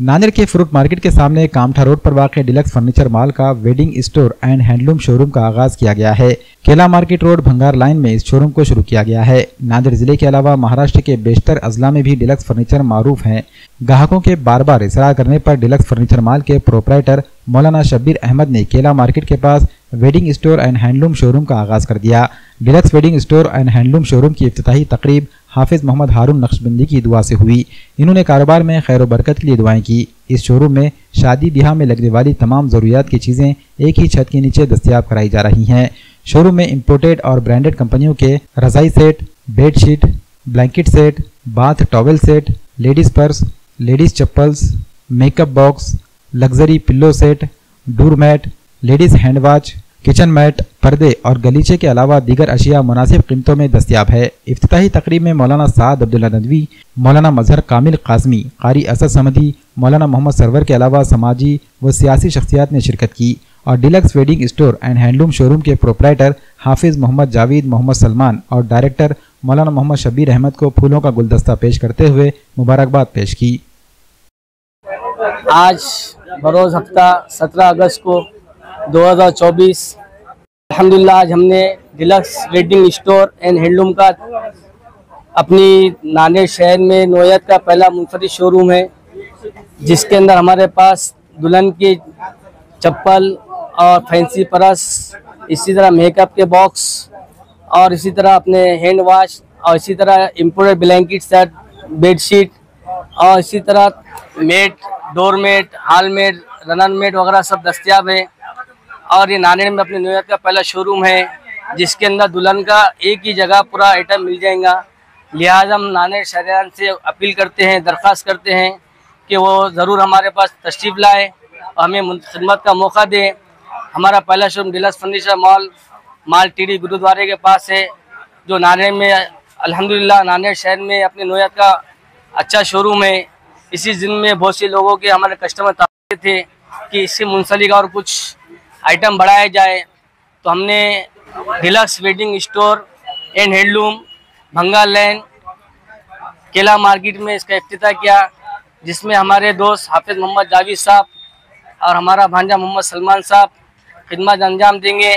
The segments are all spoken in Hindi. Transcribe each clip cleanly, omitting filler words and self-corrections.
नांदेड़ के फ्रूट मार्केट के सामने कामठा रोड पर वाक़ डिलक्स फर्नीचर मॉल का wedding store and handloom showroom का आगाज किया गया है। केला मार्केट रोड भंगार लाइन में इस शोरूम को शुरू किया गया है। नांदेड़ जिले के अलावा महाराष्ट्र के बेशतर अजला में भी डिलक्स फर्नीचर मारूफ हैं। ग्राहकों के बार बार इसरार करने पर डिलक्स फर्नीचर मॉल के प्रोपराइटर मौलाना शब्बीर अहमद ने केला मार्केट के पास wedding store and handloom showroom का आगाज कर दिया। Deluxe wedding store and handloom showroom की इफ्तिताही तकरीब हाफिज मोहम्मद हारून नक्शबंदी की दुआ से हुई। इन्होंने कारोबार में खैर बरकत के लिए दुआएं की। इस शोरूम में शादी ब्याह में लगने वाली तमाम जरूरियात की चीजें एक ही छत के नीचे दस्तयाब कराई जा रही हैं। शोरूम में इंपोर्टेड और ब्रांडेड कंपनियों के रजाई set, bedsheet, blanket set, bath towel set, ladies purse, ladies chappals, makeup box, luxury pillow set, door mat, ladies hand watch, kitchen mat, पर्दे और गलीचे के अलावा दीगर अशिया मुनासिब कीमतों में दस्तयाब है। इफ्तिताही तकरीब में मौलाना साद अब्दुल्ला नदवी, मौलाना मजहर कामिल काजमी, कारी असद समदी, मौलाना मोहम्मद सरवर के अलावा समाजी व सियासी शख्सियात ने शिरकत की और deluxe wedding store and handloom showroom के प्रोपराइटर हाफिज मोहम्मद जावेद मोहम्मद सलमान और डायरेक्टर मौलाना मोहम्मद शब्बीर अहमद को फूलों का गुलदस्ता पेश करते हुए मुबारकबाद पेश की। आज बरोज़ हफ्ता 17 अगस्त को 2024 अल्हम्दुलिल्लाह आज हमने deluxe wedding store and handloom का अपनी नांदेड़ शहर में नोयत का पहला मुनफरिद शोरूम है, जिसके अंदर हमारे पास दुल्हन की चप्पल और फैंसी पर्स, इसी तरह मेकअप के बॉक्स और इसी तरह अपने हैंड वॉश और इसी तरह इम्पोर्टेड ब्लैंकेट सेट, बेडशीट और इसी तरह मेट, डोर मेट, हाल मेट, रनर मेट वगैरह सब दस्तियाब है। और ये नांदेड़ में अपने नोयत का पहला शोरूम है, जिसके अंदर दुल्हन का एक ही जगह पूरा आइटम मिल जाएगा। लिहाजा हम नांदेड़ शहरियान से अपील करते हैं, दरख्वास्त करते हैं कि वो ज़रूर हमारे पास तशरीफ़ लाए और हमें खिदमत का मौका दें। हमारा पहला शोरूम डिलक्स फर्नीचर माल टीडी गुरुद्वारे के पास है, जो नांदेड़ में अल्हम्दुलिल्लाह नांदेड़ शहर में अपने नोयत का अच्छा शोरूम है। इसी दिन में बहुत से लोगों के हमारे कस्टमर चाहते थे कि इससे मुंसलिक और कुछ आइटम बढ़ाया जाए, तो हमने deluxe wedding store and handloom भंगार लैन केला मार्केट में इसका इफ्तिताह किया, जिसमें हमारे दोस्त हाफिज मोहम्मद जावेद साहब और हमारा भांजा मोहम्मद सलमान साहब खिदमत अंजाम देंगे।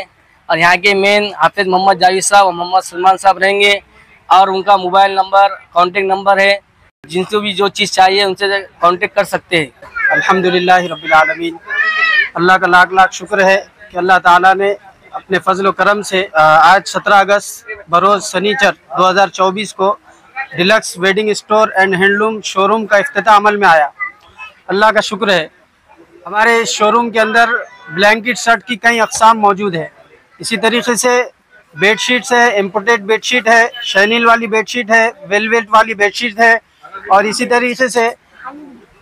और यहाँ के मेन हाफिज मोहम्मद जावेद साहब और मोहम्मद सलमान साहब रहेंगे और उनका मोबाइल नंबर, कॉन्टेक्ट नंबर है, जिनसे भी जो चीज़ चाहिए उनसे कांटेक्ट कर सकते हैं। अल्हम्दुलिल्लाह रब्बिल आलमीन, अल्लाह का लाख लाख शुक्र है कि अल्लाह ताला ने अपने फजल करम से आज 17 अगस्त बरोज़ शनिचर 2024 को deluxe wedding store and handloom showroom का इफ्तिताह अमल में आया। अल्लाह का शुक्र है। हमारे शोरूम के अंदर ब्लैंकेट सेट की कई अक़साम मौजूद है। इसी तरीके से बेडशीट्स है, इम्पोर्टेड बेडशीट है, शैनील वाली बेडशीट है, वेलवेट वाली बेडशीट है और इसी तरीके से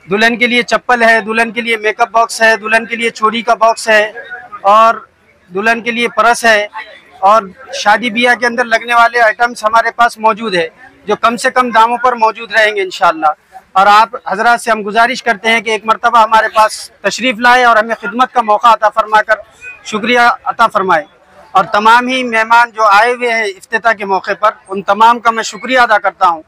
दुल्हन के लिए चप्पल है, दुल्हन के लिए मेकअप बॉक्स है, दुल्हन के लिए चूड़ी का बॉक्स है और दुल्हन के लिए पर्स है और शादी ब्याह के अंदर लगने वाले आइटम्स हमारे पास मौजूद है, जो कम से कम दामों पर मौजूद रहेंगे इंशाअल्लाह। और आप हजरात से हम गुजारिश करते हैं कि एक मरतबा हमारे पास तशरीफ़ लाए और हमें खिदमत का मौका अता फरमाकर शुक्रिया अता फरमाए। और तमाम ही मेहमान जो आए हुए हैं इफ्तिताह के मौके पर, उन तमाम का मैं शुक्रिया अदा करता हूँ।